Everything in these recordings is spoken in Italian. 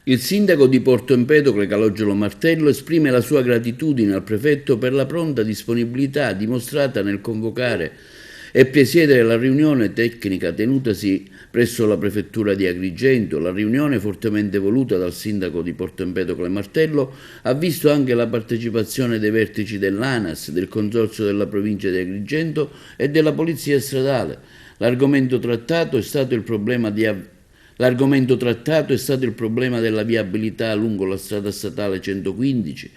Il sindaco di Porto Empedocle, Calogero Martello, esprime la sua gratitudine al prefetto per la pronta disponibilità dimostrata nel convocare e presiedere la riunione tecnica tenutasi presso la prefettura di Agrigento. La riunione, fortemente voluta dal sindaco di Porto Empedocle Martello, ha visto anche la partecipazione dei vertici dell'ANAS, del Consorzio della provincia di Agrigento e della Polizia Stradale. L'argomento trattato è stato il problema della viabilità lungo la strada statale 115,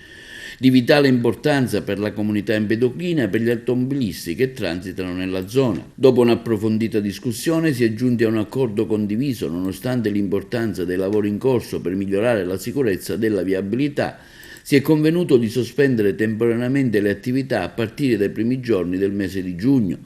di vitale importanza per la comunità empedoclina e per gli automobilisti che transitano nella zona. Dopo un'approfondita discussione si è giunti a un accordo condiviso, nonostante l'importanza dei lavori in corso per migliorare la sicurezza della viabilità. Si è convenuto di sospendere temporaneamente le attività a partire dai primi giorni del mese di giugno.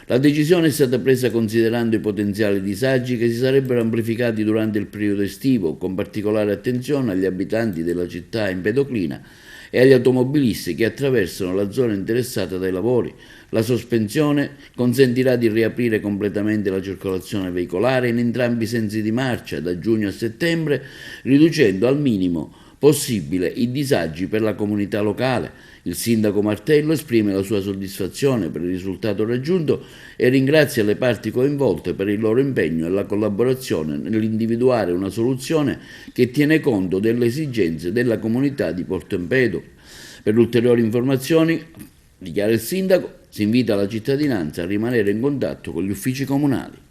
La decisione è stata presa considerando i potenziali disagi che si sarebbero amplificati durante il periodo estivo, con particolare attenzione agli abitanti della città empedoclina e agli automobilisti che attraversano la zona interessata dai lavori. La sospensione consentirà di riaprire completamente la circolazione veicolare in entrambi i sensi di marcia da giugno a settembre, riducendo al minimo possibile i disagi per la comunità locale. Il sindaco Martello esprime la sua soddisfazione per il risultato raggiunto e ringrazia le parti coinvolte per il loro impegno e la collaborazione nell'individuare una soluzione che tiene conto delle esigenze della comunità di Porto Empedocle. Per ulteriori informazioni, dichiara il sindaco, si invita la cittadinanza a rimanere in contatto con gli uffici comunali.